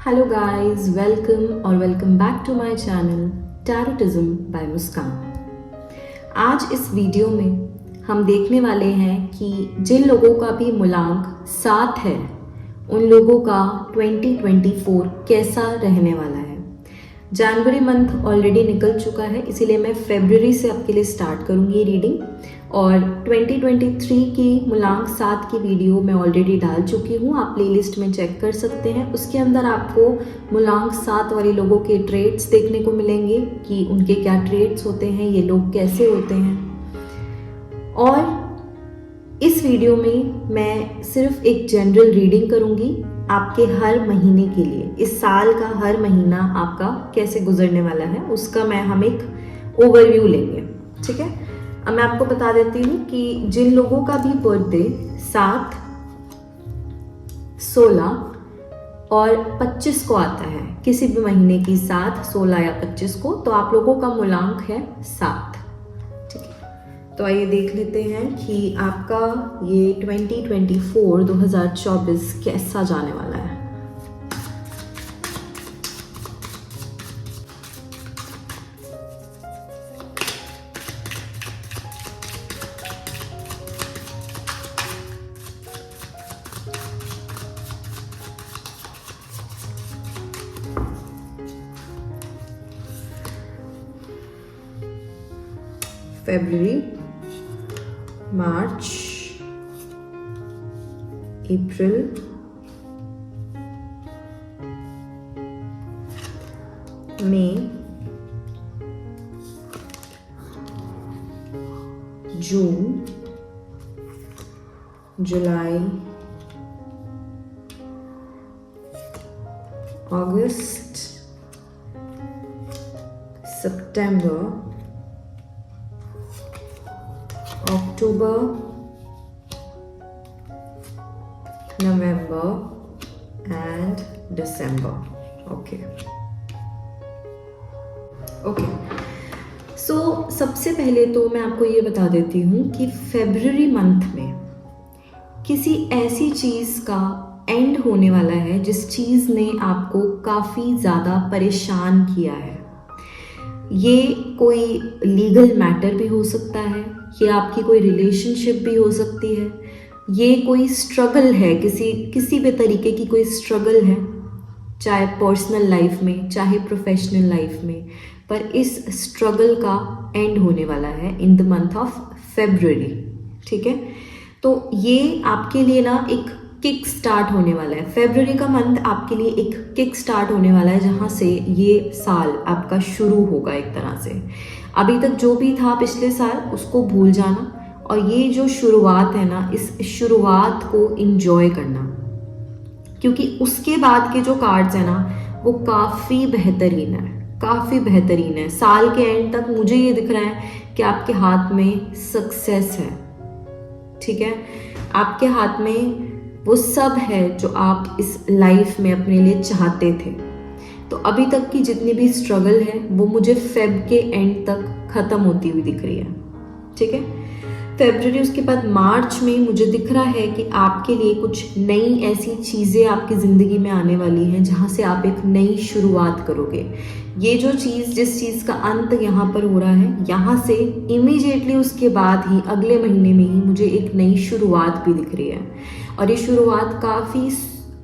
Hello guys, welcome back to my channel tarotism by Muskan. आज इस video में हम देखने वाले हैं कि जिन लोगों का भी मूलांक 7 है उन लोगों का 2024 कैसा रहने वाला है। जनवरी मंथ ऑलरेडी निकल चुका है, इसीलिए मैं फरवरी से आपके लिए स्टार्ट करूंगी रीडिंग। और 2023 की मूलांक 7 की वीडियो मैं ऑलरेडी डाल चुकी हूँ, आप प्लेलिस्ट में चेक कर सकते हैं। उसके अंदर आपको मूलांक 7 वाले लोगों के ट्रेड्स देखने को मिलेंगे कि उनके क्या ट्रेड्स होते हैं, ये लोग कैसे होते हैं। और इस वीडियो में मैं सिर्फ एक जनरल रीडिंग करूंगी आपके हर महीने के लिए। इस साल का हर महीना आपका कैसे गुजरने वाला है उसका हम एक ओवरव्यू लेंगे, ठीक है। अब मैं आपको बता देती हूँ कि जिन लोगों का भी बर्थडे 7, 16 और 25 को आता है, किसी भी महीने की 7, 16 या 25 को, तो आप लोगों का मूलांक है 7, ठीक है। तो आइए देख लेते हैं कि आपका ये 2024 कैसा जाने वाला है। फरवरी, मार्च, अप्रैल, मई, जून, जुलाई, अगस्त, सितंबर, अक्टूबर, नवंबर एंड दिसंबर। ओके। सो सबसे पहले तो मैं आपको ये बता देती हूँ कि फरवरी मंथ में किसी ऐसी चीज़ का एंड होने वाला है जिस चीज़ ने आपको काफ़ी ज़्यादा परेशान किया है। ये कोई लीगल मैटर भी हो सकता है, ये आपकी कोई रिलेशनशिप भी हो सकती है, ये कोई स्ट्रगल है, किसी भी तरीके की कोई स्ट्रगल है, चाहे पर्सनल लाइफ में चाहे प्रोफेशनल लाइफ में, पर इस स्ट्रगल का एंड होने वाला है in the month of February, ठीक है। तो ये आपके लिए ना एक किक स्टार्ट होने वाला है। फरवरी का मंथ आपके लिए एक किक स्टार्ट होने वाला है, जहाँ से ये साल आपका शुरू होगा एक तरह से। अभी तक जो भी था पिछले साल उसको भूल जाना, और ये जो शुरुआत है ना, इस शुरुआत को इंजॉय करना, क्योंकि उसके बाद के जो कार्ड्स हैं ना वो काफ़ी बेहतरीन है, काफ़ी बेहतरीन है। साल के एंड तक मुझे ये दिख रहा है कि आपके हाथ में सक्सेस है, ठीक है। आपके हाथ में वो सब है जो आप इस लाइफ में अपने लिए चाहते थे। तो अभी तक की जितनी भी स्ट्रगल है वो मुझे फेब के एंड तक ख़त्म होती हुई दिख रही है, ठीक है। फरवरी, उसके बाद मार्च में मुझे दिख रहा है कि आपके लिए कुछ नई ऐसी चीज़ें आपकी ज़िंदगी में आने वाली हैं जहाँ से आप एक नई शुरुआत करोगे। ये जो चीज़, जिस चीज़ का अंत यहाँ पर हो रहा है, यहाँ से इमीडिएटली उसके बाद ही अगले महीने में ही मुझे एक नई शुरुआत भी दिख रही है। और ये शुरुआत काफ़ी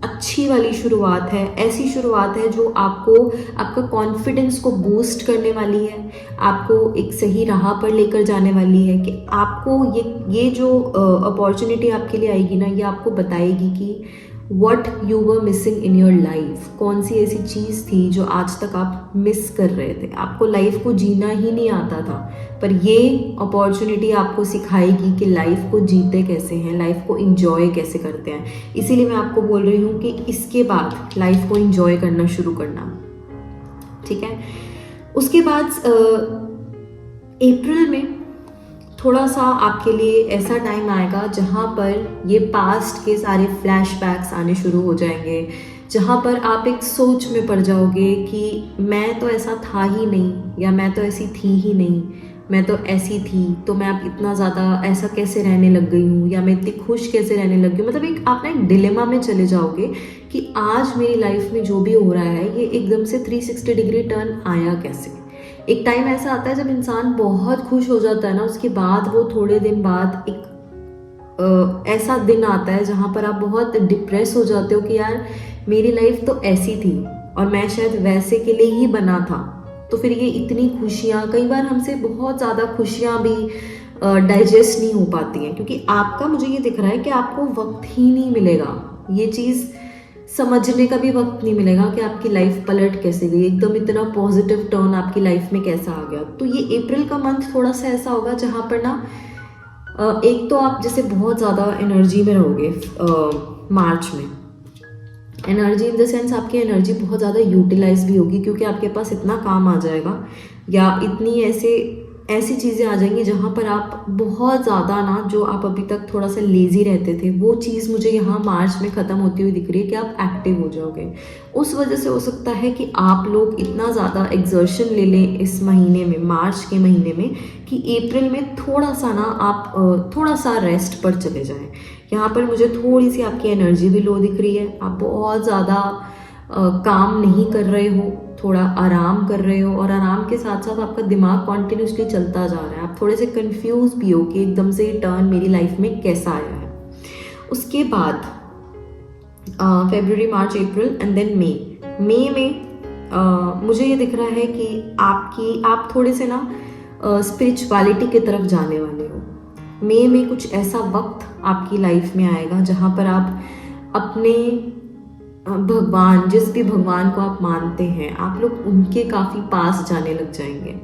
अच्छी वाली शुरुआत है, ऐसी शुरुआत है जो आपको आपका कॉन्फिडेंस को बूस्ट करने वाली है, आपको एक सही राह पर लेकर जाने वाली है कि आपको ये जो अपॉर्चुनिटी आपके लिए आएगी ना, ये आपको बताएगी कि what you were missing in your life. कौन सी ऐसी चीज़ थी जो आज तक आप मिस कर रहे थे, आपको लाइफ को जीना ही नहीं आता था, पर ये अपॉर्चुनिटी आपको सिखाएगी कि लाइफ को जीते कैसे हैं, लाइफ को इंजॉय कैसे करते हैं। इसीलिए मैं आपको बोल रही हूँ कि इसके बाद लाइफ को इंजॉय करना शुरू करना, ठीक है। उसके बाद अप्रैल में थोड़ा सा आपके लिए ऐसा टाइम आएगा जहाँ पर ये पास्ट के सारे फ्लैशबैक्स आने शुरू हो जाएंगे, जहाँ पर आप एक सोच में पड़ जाओगे कि मैं तो ऐसा था ही नहीं, या मैं तो ऐसी थी ही नहीं, मैं तो ऐसी थी, तो मैं अब इतना ज़्यादा ऐसा कैसे रहने लग गई हूँ, या मैं इतनी खुश कैसे रहने लग गई हूँ। मतलब एक आप ना एक डिलेमा में चले जाओगे कि आज मेरी लाइफ में जो भी हो रहा है ये एकदम से 360 डिग्री टर्न आया कैसे। एक टाइम ऐसा आता है जब इंसान बहुत खुश हो जाता है ना, उसके बाद वो थोड़े दिन बाद एक ऐसा दिन आता है जहाँ पर आप बहुत डिप्रेस हो जाते हो कि यार मेरी लाइफ तो ऐसी थी और मैं शायद वैसे के लिए ही बना था। तो फिर ये इतनी खुशियाँ, कई बार हमसे बहुत ज़्यादा खुशियाँ भी डाइजेस्ट नहीं हो पाती हैं, क्योंकि आपका, मुझे ये दिख रहा है कि आपको वक्त ही नहीं मिलेगा ये चीज़ समझने का भी वक्त नहीं मिलेगा कि आपकी लाइफ पलट कैसे गई, एकदम इतना पॉजिटिव टर्न आपकी लाइफ में कैसा आ गया। तो ये अप्रैल का मंथ थोड़ा सा ऐसा होगा जहाँ पर ना एक तो आप जैसे बहुत ज़्यादा एनर्जी में रहोगे मार्च में। एनर्जी इन द सेंस आपकी एनर्जी बहुत ज़्यादा यूटिलाइज भी होगी, क्योंकि आपके पास इतना काम आ जाएगा या इतनी ऐसी चीज़ें आ जाएंगी जहाँ पर आप बहुत ज़्यादा ना, जो आप अभी तक थोड़ा सा लेज़ी रहते थे, वो चीज़ मुझे यहाँ मार्च में ख़त्म होती हुई दिख रही है कि आप एक्टिव हो जाओगे। उस वजह से हो सकता है कि आप लोग इतना ज़्यादा एक्सर्शन ले लें इस महीने में, मार्च के महीने में, कि अप्रैल में थोड़ा सा ना आप थोड़ा सा रेस्ट पर चले जाएं। यहाँ पर मुझे थोड़ी सी आपकी एनर्जी भी लो दिख रही है, आप बहुत ज़्यादा काम नहीं कर रहे हो, थोड़ा आराम कर रहे हो, और आराम के साथ साथ आपका दिमाग कॉन्टिन्यूसली चलता जा रहा है। आप थोड़े से कंफ्यूज भी हो कि एकदम से ये टर्न मेरी लाइफ में कैसा आया है। उसके बाद फरवरी, मार्च, अप्रैल एंड देन मई में मुझे ये दिख रहा है कि आप थोड़े से ना स्पिरिचुअलिटी की तरफ जाने वाले हो। मई में कुछ ऐसा वक्त आपकी लाइफ में आएगा जहाँ पर आप अपने भगवान, जिस भी भगवान को आप मानते हैं, आप लोग उनके काफ़ी पास जाने लग जाएंगे।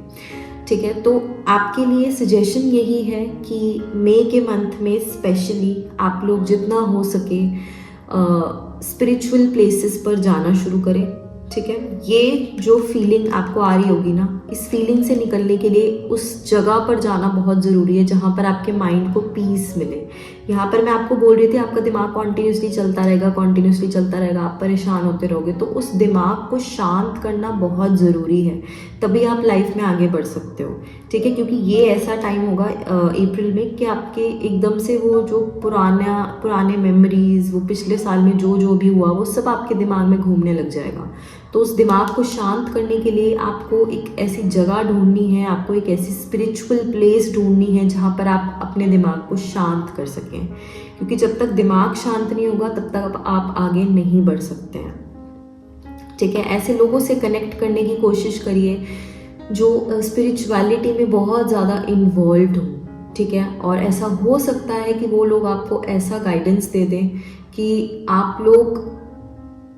ठीक है, तो आपके लिए सजेशन यही है कि मई के मंथ में स्पेशली आप लोग जितना हो सके स्पिरिचुअल प्लेसेस पर जाना शुरू करें। ठीक है, ये जो फीलिंग आपको आ रही होगी ना, इस फीलिंग से निकलने के लिए उस जगह पर जाना बहुत ज़रूरी है जहाँ पर आपके माइंड को पीस मिले। यहाँ पर मैं आपको बोल रही थी आपका दिमाग कॉन्टिन्यूसली चलता रहेगा, आप परेशान होते रहोगे, तो उस दिमाग को शांत करना बहुत ज़रूरी है, तभी आप लाइफ में आगे बढ़ सकते हो। ठीक है, क्योंकि ये ऐसा टाइम होगा अप्रैल में कि आपके एकदम से वो जो पुराने मेमोरीज, वो पिछले साल में जो भी हुआ, वो सब आपके दिमाग में घूमने लग जाएगा। तो उस दिमाग को शांत करने के लिए आपको एक ऐसी जगह ढूंढनी है, आपको एक ऐसी स्पिरिचुअल प्लेस ढूंढनी है जहाँ पर आप अपने दिमाग को शांत कर सकें, क्योंकि जब तक दिमाग शांत नहीं होगा तब तक आप आगे नहीं बढ़ सकते हैं। ठीक है, ऐसे लोगों से कनेक्ट करने की कोशिश करिए जो स्पिरिचुअलिटी में बहुत ज़्यादा इन्वॉल्व हो। ठीक है, और ऐसा हो सकता है कि वो लोग आपको ऐसा गाइडेंस दे दें कि आप लोग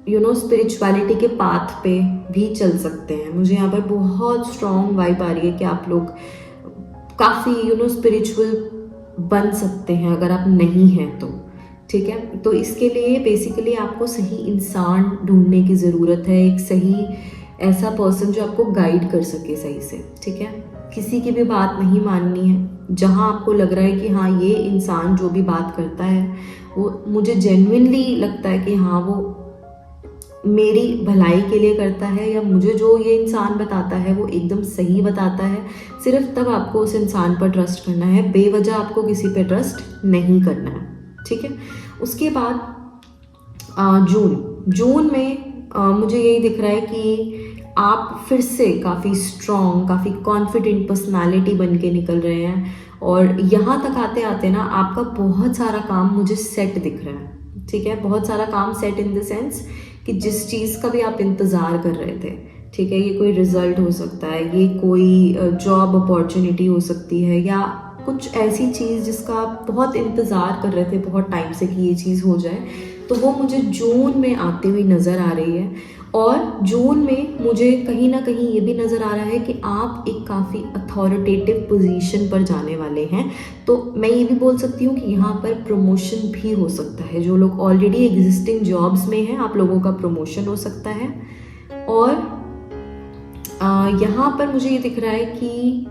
स्पिरिचुअलिटी के पाथ पे भी चल सकते हैं। मुझे यहाँ पर बहुत स्ट्रॉन्ग वाइब आ रही है कि आप लोग काफ़ी स्पिरिचुअल बन सकते हैं अगर आप नहीं हैं तो। ठीक है, तो इसके लिए बेसिकली आपको सही इंसान ढूंढने की ज़रूरत है, एक सही ऐसा पर्सन जो आपको गाइड कर सके सही से। ठीक है, किसी की भी बात नहीं माननी है। जहाँ आपको लग रहा है कि हाँ ये इंसान जो भी बात करता है वो मुझे जेन्युइनली लगता है कि हाँ वो मेरी भलाई के लिए करता है, या मुझे जो ये इंसान बताता है वो एकदम सही बताता है, सिर्फ तब आपको उस इंसान पर ट्रस्ट करना है। बेवजह आपको किसी पे ट्रस्ट नहीं करना है। ठीक है, उसके बाद जून में मुझे यही दिख रहा है कि आप फिर से काफ़ी स्ट्रॉन्ग, काफ़ी कॉन्फिडेंट पर्सनालिटी बन के निकल रहे हैं, और यहाँ तक आते आते ना आपका बहुत सारा काम मुझे सेट दिख रहा है। ठीक है, बहुत सारा काम सेट इन द सेंस कि जिस चीज़ का भी आप इंतज़ार कर रहे थे। ठीक है, ये कोई रिजल्ट हो सकता है, ये कोई जॉब अपॉर्चुनिटी हो सकती है, या कुछ ऐसी चीज़ जिसका आप बहुत इंतज़ार कर रहे थे बहुत टाइम से कि ये चीज़ हो जाए, तो वो मुझे जून में आती हुई नज़र आ रही है। और जून में मुझे कहीं ना कहीं ये भी नज़र आ रहा है कि आप एक काफ़ी अथॉरिटेटिव पोजीशन पर जाने वाले हैं। तो मैं ये भी बोल सकती हूँ कि यहाँ पर प्रमोशन भी हो सकता है। जो लोग ऑलरेडी एग्जिस्टिंग जॉब्स में हैं, आप लोगों का प्रमोशन हो सकता है। और यहाँ पर मुझे ये दिख रहा है कि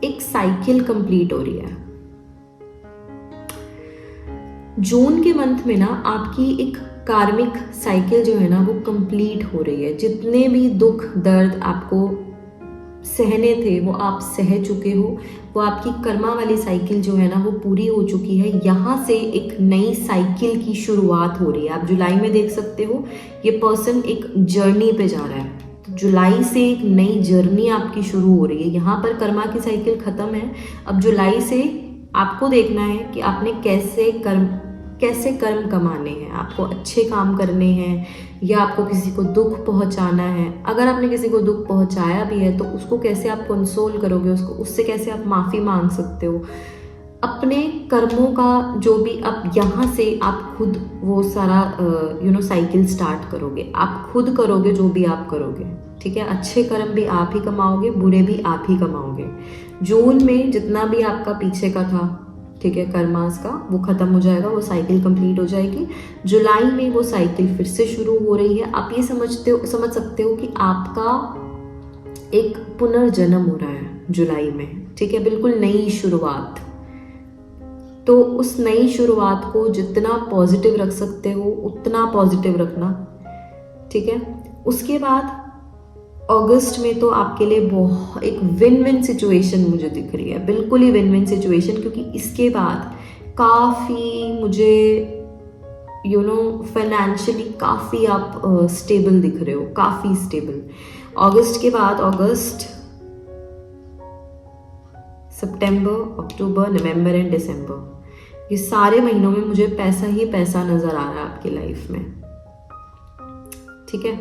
एक साइकिल कंप्लीट हो रही है। जून के मंथ में ना आपकी एक कार्मिक साइकिल जो है ना वो कंप्लीट हो रही है। जितने भी दुख दर्द आपको सहने थे वो आप सह चुके हो, वो आपकी कर्मा वाली साइकिल जो है ना वो पूरी हो चुकी है। यहाँ से एक नई साइकिल की शुरुआत हो रही है। आप जुलाई में देख सकते हो ये पर्सन एक जर्नी पे जा रहा है, तो जुलाई से एक नई जर्नी आपकी शुरू हो रही है। यहाँ पर कर्मा की साइकिल ख़त्म है, अब जुलाई से आपको देखना है कि आपने कैसे कर्म कमाने हैं। आपको अच्छे काम करने हैं या आपको किसी को दुख पहुंचाना है। अगर आपने किसी को दुख पहुंचाया भी है तो उसको कैसे आप कंसोल करोगे, उससे कैसे आप माफ़ी मांग सकते हो। अपने कर्मों का जो भी अब यहाँ से आप खुद वो सारा साइकिल स्टार्ट करोगे। आप खुद करोगे जो भी आप करोगे, ठीक है। अच्छे कर्म भी आप ही कमाओगे, बुरे भी आप ही कमाओगे। जून में जितना भी आपका पीछे का था, ठीक है, कर्मास का, वो ख़त्म हो जाएगा, वो साइकिल कंप्लीट हो जाएगी। जुलाई में वो साइकिल फिर से शुरू हो रही है। आप ये समझ सकते हो कि आपका एक पुनर्जन्म हो रहा है जुलाई में, ठीक है, बिल्कुल नई शुरुआत। तो उस नई शुरुआत को जितना पॉजिटिव रख सकते हो उतना पॉजिटिव रखना, ठीक है। उसके बाद अगस्त में तो आपके लिए बहुत एक विन विन सिचुएशन मुझे दिख रही है, बिल्कुल ही विन विन सिचुएशन, क्योंकि इसके बाद काफ़ी मुझे फाइनेंशियली काफ़ी आप स्टेबल दिख रहे हो, काफ़ी स्टेबल। अगस्त के बाद अगस्त, सितंबर, अक्टूबर, नवंबर एंड दिसंबर, ये सारे महीनों में मुझे पैसा ही पैसा नज़र आ रहा है आपकी लाइफ में, ठीक है।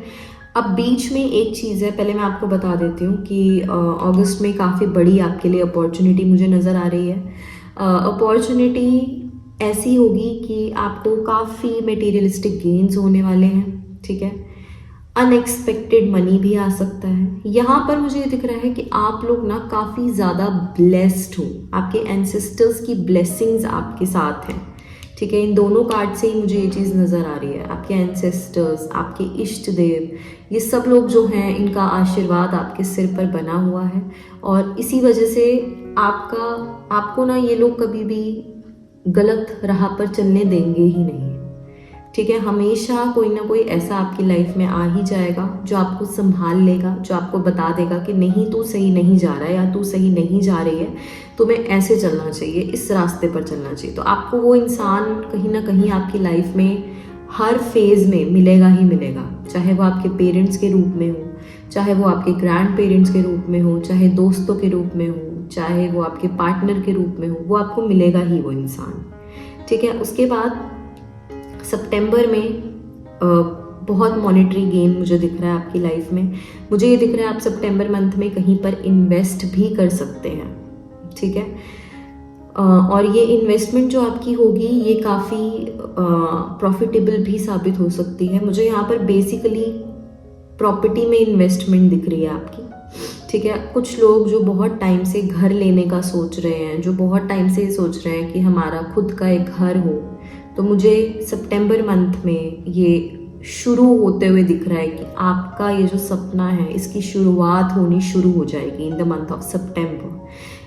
अब बीच में एक चीज़ है, पहले मैं आपको बता देती हूँ कि अगस्त में काफ़ी बड़ी आपके लिए अपॉर्चुनिटी मुझे नज़र आ रही है। अपॉर्चुनिटी ऐसी होगी कि आपको काफ़ी मटेरियलिस्टिक गेन्स होने वाले हैं, ठीक है। अनएक्सपेक्टेड मनी भी आ सकता है। यहाँ पर मुझे ये दिख रहा है कि आप लोग ना काफ़ी ज़्यादा ब्लेस्ड हो, आपके एंसेस्टर्स की ब्लेसिंग्स आपके साथ हैं, ठीक है। इन दोनों कार्ड से ही मुझे ये चीज़ नज़र आ रही है। आपके एंसेस्टर्स, आपके इष्ट देव, ये सब लोग जो हैं इनका आशीर्वाद आपके सिर पर बना हुआ है, और इसी वजह से आपको ना ये लोग कभी भी गलत राह पर चलने देंगे ही नहीं, ठीक है। हमेशा कोई ना कोई ऐसा आपकी लाइफ में आ ही जाएगा जो आपको संभाल लेगा, जो आपको बता देगा कि नहीं, तू सही नहीं जा रहा है या तू सही नहीं जा रही है, तुम्हें ऐसे चलना चाहिए, इस रास्ते पर चलना चाहिए। तो आपको वो इंसान कहीं ना कहीं आपकी लाइफ में हर फेज़ में मिलेगा ही मिलेगा, चाहे वो आपके पेरेंट्स के रूप में हो, चाहे वो आपके ग्रैंड पेरेंट्स के रूप में हो, चाहे दोस्तों के रूप में हो, चाहे वो आपके पार्टनर के रूप में हो, वो आपको मिलेगा ही वो इंसान, ठीक है। उसके बाद सितंबर में बहुत मॉनेटरी गेन मुझे दिख रहा है आपकी लाइफ में। मुझे ये दिख रहा है आप सितंबर मंथ में कहीं पर इन्वेस्ट भी कर सकते हैं, ठीक है। और ये इन्वेस्टमेंट जो आपकी होगी ये काफ़ी प्रॉफिटेबल भी साबित हो सकती है। मुझे यहाँ पर बेसिकली प्रॉपर्टी में इन्वेस्टमेंट दिख रही है आपकी, ठीक है। कुछ लोग जो बहुत टाइम से घर लेने का सोच रहे हैं, जो बहुत टाइम से सोच रहे हैं कि हमारा खुद का एक घर हो, तो मुझे सितंबर मंथ में ये शुरू होते हुए दिख रहा है कि आपका ये जो सपना है इसकी शुरुआत होनी शुरू हो जाएगी इन द मंथ ऑफ सितंबर।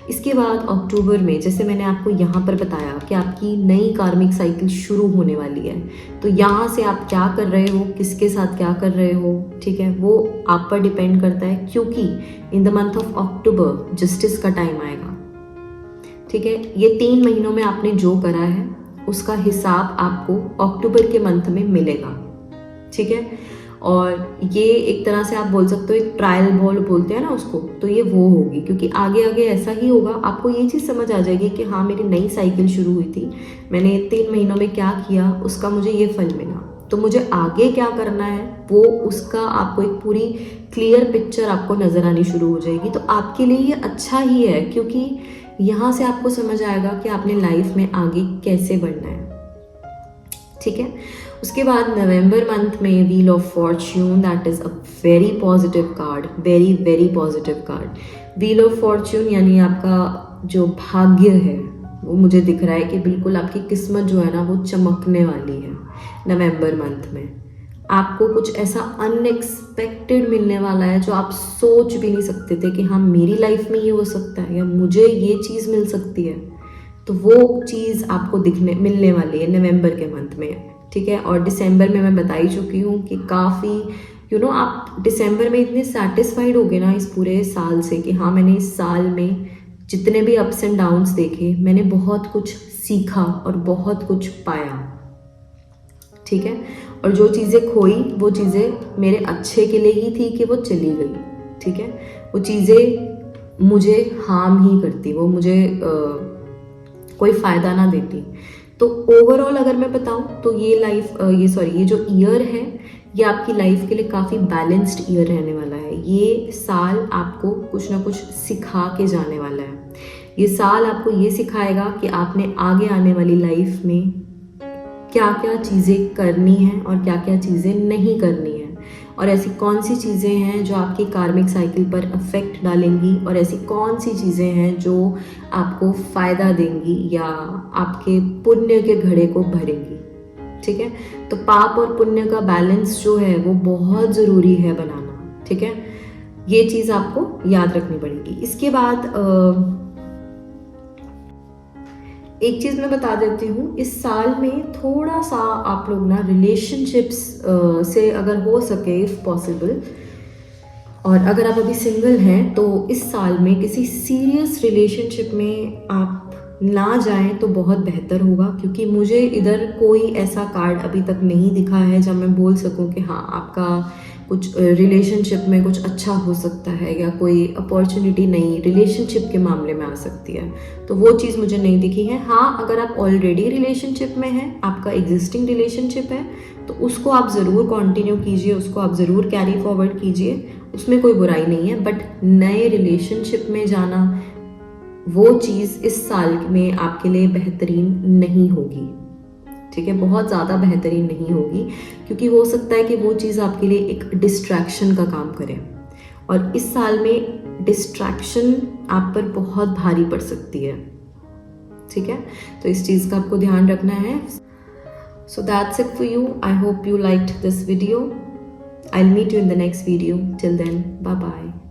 इसके बाद अक्टूबर में, जैसे मैंने आपको यहाँ पर बताया कि आपकी नई कार्मिक साइकिल शुरू होने वाली है, तो यहाँ से आप क्या कर रहे हो, किसके साथ क्या कर रहे हो, ठीक है, वो आप पर डिपेंड करता है, क्योंकि in the month of October justice का टाइम आएगा, ठीक है। ये 3 महीनों में आपने जो करा है उसका हिसाब आपको अक्टूबर के मंथ में मिलेगा, ठीक है। और ये एक तरह से आप बोल सकते हो एक ट्रायल बॉल बोलते हैं ना उसको, तो ये वो होगी, क्योंकि आगे आगे ऐसा ही होगा। आपको ये चीज़ समझ आ जाएगी कि हाँ, मेरी नई साइकिल शुरू हुई थी, मैंने 3 महीनों में क्या किया, उसका मुझे ये फल मिला, तो मुझे आगे क्या करना है वो उसका आपको एक पूरी क्लियर पिक्चर आपको नज़र आनी शुरू हो जाएगी। तो आपके लिए ये अच्छा ही है, क्योंकि यहाँ से आपको समझ आएगा कि आपने लाइफ में आगे कैसे बढ़ना है, ठीक है। उसके बाद नवंबर मंथ में wheel of Fortune, that is a very positive card, very very positive card. Wheel of Fortune यानी आपका जो भाग्य है वो मुझे दिख रहा है कि बिल्कुल आपकी किस्मत जो है ना वो चमकने वाली है नवंबर मंथ में। आपको कुछ ऐसा अनएक्सपेक्टेड मिलने वाला है जो आप सोच भी नहीं सकते थे कि हाँ, मेरी लाइफ में ये हो सकता है या मुझे ये चीज़ मिल सकती है, तो वो चीज़ आपको मिलने वाली है नवंबर के मंथ में। ठीक है। और दिसंबर में मैं बता ही चुकी हूँ कि काफ़ी आप दिसंबर में इतने सेटिस्फाइड हो गए ना इस पूरे साल से कि हाँ, मैंने इस साल में जितने भी अप्स एंड डाउन्स देखे, मैंने बहुत कुछ सीखा और बहुत कुछ पाया, ठीक है। और जो चीज़ें खोई वो चीज़ें मेरे अच्छे के लिए ही थी कि वो चली गई, ठीक है। वो चीज़ें मुझे हार्म ही करती, वो मुझे कोई फ़ायदा ना देती। तो ओवरऑल अगर मैं बताऊं तो ये जो ईयर है ये आपकी लाइफ के लिए काफ़ी बैलेंस्ड ईयर रहने वाला है। ये साल आपको कुछ ना कुछ सिखा के जाने वाला है। ये साल आपको ये सिखाएगा कि आपने आगे आने वाली लाइफ में क्या क्या चीज़ें करनी हैं और क्या क्या चीज़ें नहीं करनी हैं, और ऐसी कौन सी चीज़ें हैं जो आपकी कार्मिक साइकिल पर अफेक्ट डालेंगी, और ऐसी कौन सी चीज़ें हैं जो आपको फ़ायदा देंगी या आपके पुण्य के घड़े को भरेंगी, ठीक है। तो पाप और पुण्य का बैलेंस जो है वो बहुत ज़रूरी है बनाना, ठीक है। ये चीज़ आपको याद रखनी पड़ेगी। इसके बाद एक चीज़ मैं बता देती हूँ, इस साल में थोड़ा सा आप लोग ना रिलेशनशिप्स से अगर हो सके इफ़ पॉसिबल, और अगर आप अभी सिंगल हैं तो इस साल में किसी सीरियस रिलेशनशिप में आप ना जाएं तो बहुत बेहतर होगा, क्योंकि मुझे इधर कोई ऐसा कार्ड अभी तक नहीं दिखा है जब मैं बोल सकूं कि हाँ आपका कुछ रिलेशनशिप में कुछ अच्छा हो सकता है या कोई अपॉर्चुनिटी नई रिलेशनशिप के मामले में आ सकती है। तो वो चीज़ मुझे नहीं दिखी है। हाँ, अगर आप ऑलरेडी रिलेशनशिप में हैं, आपका एग्जिस्टिंग रिलेशनशिप है, तो उसको आप ज़रूर कंटिन्यू कीजिए, उसको आप ज़रूर कैरी फॉरवर्ड कीजिए, उसमें कोई बुराई नहीं है। बट नए रिलेशनशिप में जाना वो चीज़ इस साल में आपके लिए बेहतरीन नहीं होगी, ठीक है। बहुत ज़्यादा बेहतरीन नहीं होगी, क्योंकि हो सकता है कि वो चीज़ आपके लिए एक डिस्ट्रैक्शन का काम करे, और इस साल में डिस्ट्रैक्शन आप पर बहुत भारी पड़ सकती है, ठीक है। तो इस चीज़ का आपको ध्यान रखना है। So that's it for you. I hope you liked this video. I'll meet you in the next video. Till then, bye bye.